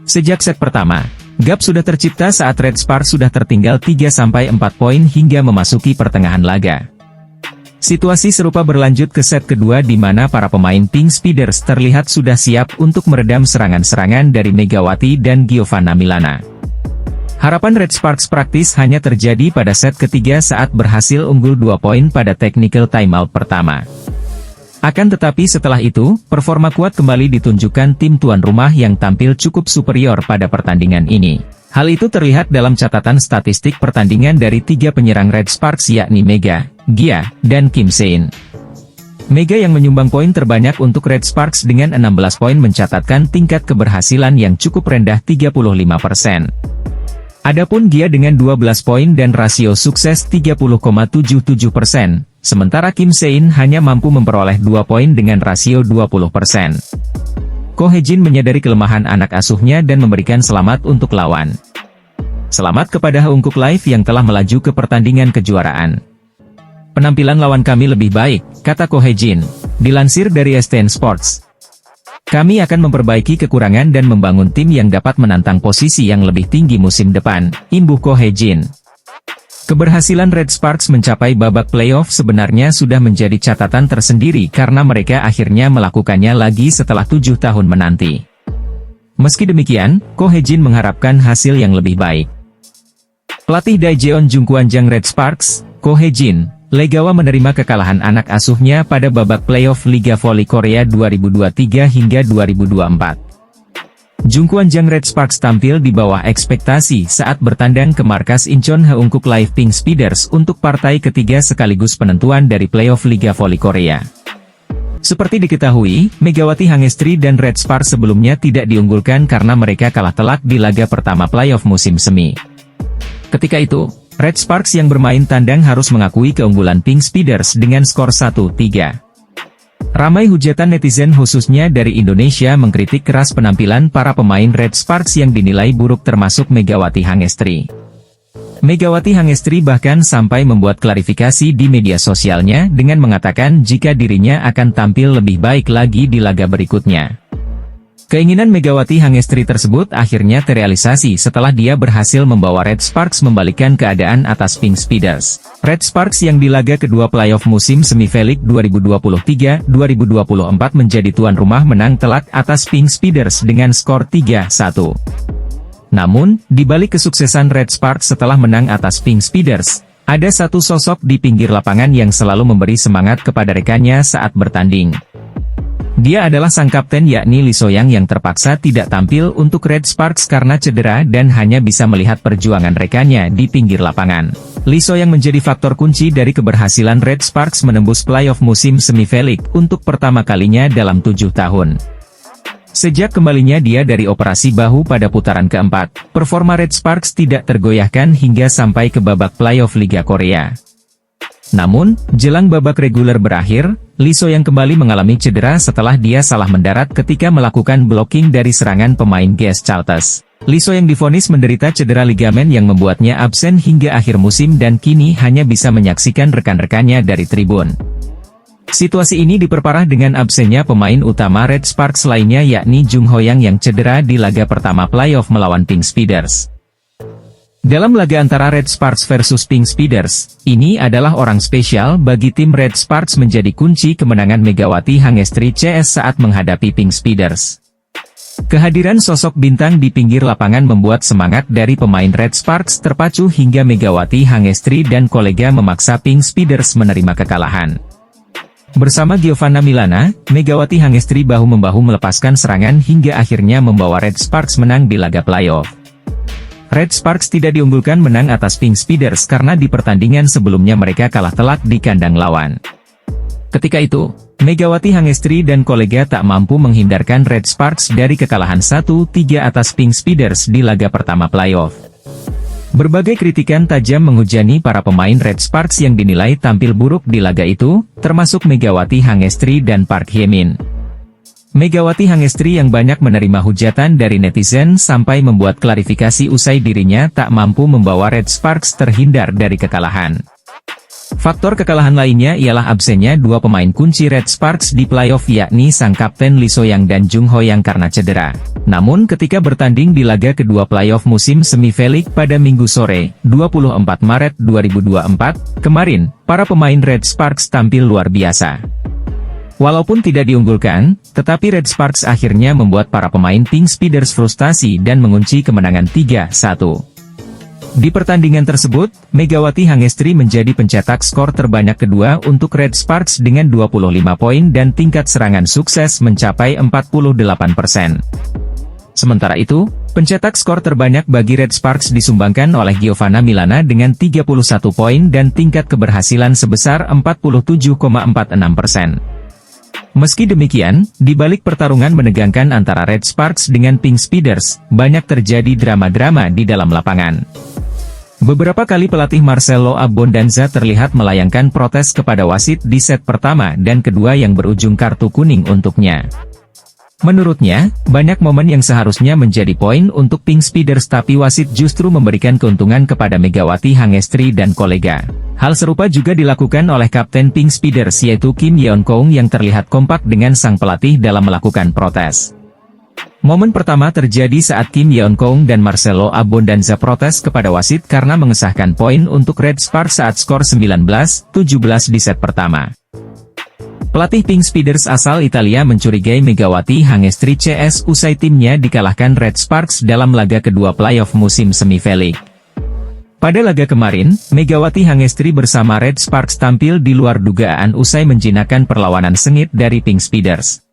Sejak set pertama, gap sudah tercipta saat Red Sparks sudah tertinggal 3-4 poin hingga memasuki pertengahan laga. Situasi serupa berlanjut ke set kedua di mana para pemain Pink Speeders terlihat sudah siap untuk meredam serangan-serangan dari Megawati dan Giovanna Milana. Harapan Red Sparks praktis hanya terjadi pada set ketiga saat berhasil unggul 2 poin pada technical timeout pertama. Akan tetapi setelah itu, performa kuat kembali ditunjukkan tim tuan rumah yang tampil cukup superior pada pertandingan ini. Hal itu terlihat dalam catatan statistik pertandingan dari 3 penyerang Red Sparks yakni Mega, Gia, dan Kim Sein. Mega yang menyumbang poin terbanyak untuk Red Sparks dengan 16 poin mencatatkan tingkat keberhasilan yang cukup rendah 35%. Adapun Gia dengan 12 poin dan rasio sukses 30,77%, sementara Kim Sein hanya mampu memperoleh 2 poin dengan rasio 20%. Ko Hye-jin menyadari kelemahan anak asuhnya dan memberikan selamat untuk lawan. Selamat kepada Haungkook Live yang telah melaju ke pertandingan kejuaraan. Penampilan lawan kami lebih baik, kata Ko Hye-jin. Dilansir dari STN Sports. Kami akan memperbaiki kekurangan dan membangun tim yang dapat menantang posisi yang lebih tinggi musim depan, imbuh Ko Hye-jin. Keberhasilan Red Sparks mencapai babak playoff sebenarnya sudah menjadi catatan tersendiri karena mereka akhirnya melakukannya lagi setelah 7 tahun menanti. Meski demikian, Ko Hye-jin mengharapkan hasil yang lebih baik. Pelatih Daejeon Jungkwanjang Red Sparks, Ko Hye-jin, legawa menerima kekalahan anak asuhnya pada babak playoff Liga Voli Korea 2023 hingga 2024. Jungkwanjang Red Sparks tampil di bawah ekspektasi saat bertandang ke markas Incheon Haungkook Live Pink Speeders untuk partai ketiga sekaligus penentuan dari playoff Liga Voli Korea. Seperti diketahui, Megawati Hangestri dan Red Sparks sebelumnya tidak diunggulkan karena mereka kalah telak di laga pertama playoff musim semi. Ketika itu, Red Sparks yang bermain tandang harus mengakui keunggulan Pink Speeders dengan skor 1-3. Ramai hujatan netizen khususnya dari Indonesia mengkritik keras penampilan para pemain Red Sparks yang dinilai buruk termasuk Megawati Hangestri. Megawati Hangestri bahkan sampai membuat klarifikasi di media sosialnya dengan mengatakan jika dirinya akan tampil lebih baik lagi di laga berikutnya. Keinginan Megawati Hangestri tersebut akhirnya terrealisasi setelah dia berhasil membawa Red Sparks membalikkan keadaan atas Pink Speeders. Red Sparks yang di laga kedua playoff musim semi V-League 2023-2024 menjadi tuan rumah menang telak atas Pink Speeders dengan skor 3-1. Namun, di balik kesuksesan Red Sparks setelah menang atas Pink Speeders, ada satu sosok di pinggir lapangan yang selalu memberi semangat kepada rekannya saat bertanding. Dia adalah sang kapten yakni Lee So-young yang terpaksa tidak tampil untuk Red Sparks karena cedera dan hanya bisa melihat perjuangan rekannya di pinggir lapangan. Lee So-young menjadi faktor kunci dari keberhasilan Red Sparks menembus playoff musim semi V-League untuk pertama kalinya dalam 7 tahun. Sejak kembalinya dia dari operasi bahu pada putaran keempat, performa Red Sparks tidak tergoyahkan hingga sampai ke babak playoff Liga Korea. Namun, jelang babak reguler berakhir, Lee So-young kembali mengalami cedera setelah dia salah mendarat ketika melakukan blocking dari serangan pemain GS Charters. Lee So-young divonis menderita cedera ligamen yang membuatnya absen hingga akhir musim dan kini hanya bisa menyaksikan rekan-rekannya dari tribun. Situasi ini diperparah dengan absennya pemain utama Red Sparks lainnya yakni Jung Ho-young yang cedera di laga pertama playoff melawan Pink Speeders. Dalam laga antara Red Sparks versus Pink Speeders, ini adalah orang spesial bagi tim Red Sparks menjadi kunci kemenangan Megawati Hangestri CS saat menghadapi Pink Speeders. Kehadiran sosok bintang di pinggir lapangan membuat semangat dari pemain Red Sparks terpacu hingga Megawati Hangestri dan kolega memaksa Pink Speeders menerima kekalahan. Bersama Giovanna Milana, Megawati Hangestri bahu-membahu melepaskan serangan hingga akhirnya membawa Red Sparks menang di laga playoff. Red Sparks tidak diunggulkan menang atas Pink Speeders karena di pertandingan sebelumnya mereka kalah telak di kandang lawan. Ketika itu, Megawati Hangestri dan kolega tak mampu menghindarkan Red Sparks dari kekalahan 1-3 atas Pink Speeders di laga pertama playoff. Berbagai kritikan tajam menghujani para pemain Red Sparks yang dinilai tampil buruk di laga itu, termasuk Megawati Hangestri dan Park Hye-min. Megawati Hangestri yang banyak menerima hujatan dari netizen sampai membuat klarifikasi usai dirinya tak mampu membawa Red Sparks terhindar dari kekalahan. Faktor kekalahan lainnya ialah absennya dua pemain kunci Red Sparks di playoff yakni sang kapten Lee So-young dan Jung Ho-yang karena cedera. Namun ketika bertanding di laga kedua playoff musim semi-finale pada Minggu sore, 24 Maret 2024, kemarin, para pemain Red Sparks tampil luar biasa. Walaupun tidak diunggulkan, tetapi Red Sparks akhirnya membuat para pemain Pink Speeders frustasi dan mengunci kemenangan 3-1. Di pertandingan tersebut, Megawati Hangestri menjadi pencetak skor terbanyak kedua untuk Red Sparks dengan 25 poin dan tingkat serangan sukses mencapai 48%. Sementara itu, pencetak skor terbanyak bagi Red Sparks disumbangkan oleh Giovanna Milana dengan 31 poin dan tingkat keberhasilan sebesar 47,46%. Meski demikian, di balik pertarungan menegangkan antara Red Sparks dengan Pink Speeders, banyak terjadi drama-drama di dalam lapangan. Beberapa kali pelatih Marcelo Abbondanza terlihat melayangkan protes kepada wasit di set pertama dan kedua yang berujung kartu kuning untuknya. Menurutnya, banyak momen yang seharusnya menjadi poin untuk Pink Speeders tapi wasit justru memberikan keuntungan kepada Megawati Hangestri dan kolega. Hal serupa juga dilakukan oleh kapten Pink Speeders yaitu Kim Yeon-keung yang terlihat kompak dengan sang pelatih dalam melakukan protes. Momen pertama terjadi saat Kim Yeon-keung dan Marcelo Abbondanza protes kepada wasit karena mengesahkan poin untuk Red Sparks saat skor 19-17 di set pertama. Pelatih Pink Speeders asal Italia mencurigai Megawati Hangestri CS usai timnya dikalahkan Red Sparks dalam laga kedua playoff musim semi-finale. Pada laga kemarin, Megawati Hangestri bersama Red Sparks tampil di luar dugaan usai menjinakkan perlawanan sengit dari Pink Speeders.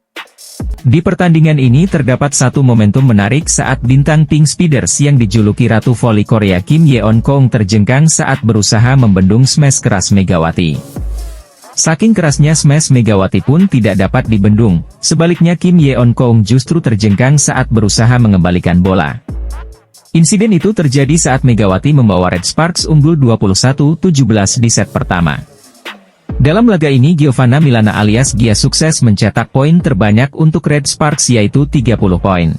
Di pertandingan ini terdapat satu momentum menarik saat bintang Pink Speeders yang dijuluki Ratu Voli Korea Kim Yeon-keung terjengkang saat berusaha membendung smash keras Megawati. Saking kerasnya smash Megawati pun tidak dapat dibendung, sebaliknya Kim Yeon-keung justru terjengkang saat berusaha mengembalikan bola. Insiden itu terjadi saat Megawati membawa Red Sparks unggul 21-17 di set pertama. Dalam laga ini Giovanna Milana alias Gia sukses mencetak poin terbanyak untuk Red Sparks yaitu 30 poin.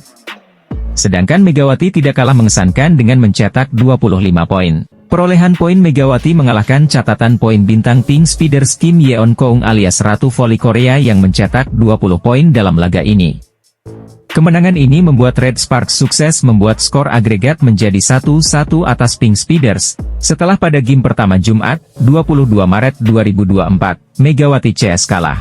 Sedangkan Megawati tidak kalah mengesankan dengan mencetak 25 poin. Perolehan poin Megawati mengalahkan catatan poin bintang Pink Speeders Kim Yeon-keung alias Ratu Voli Korea yang mencetak 20 poin dalam laga ini. Kemenangan ini membuat Red Sparks sukses membuat skor agregat menjadi 1-1 atas Pink Speeders, setelah pada game pertama Jumat, 22 Maret 2024, Megawati CS kalah.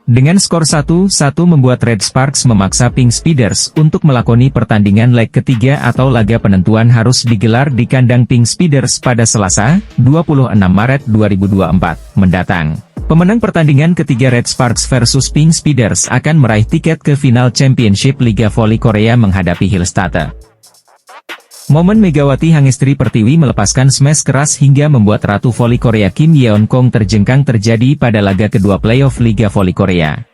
Dengan skor 1-1 membuat Red Sparks memaksa Pink Speeders untuk melakoni pertandingan leg ketiga atau laga penentuan harus digelar di kandang Pink Speeders pada Selasa, 26 Maret 2024, mendatang. Pemenang pertandingan ketiga Red Sparks versus Pink Speeders akan meraih tiket ke final Championship Liga Voli Korea menghadapi Hillstatte. Momen Megawati Hangestri Pertiwi melepaskan smash keras hingga membuat Ratu Voli Korea Kim Yeon-keung terjengkang terjadi pada laga kedua playoff Liga Voli Korea.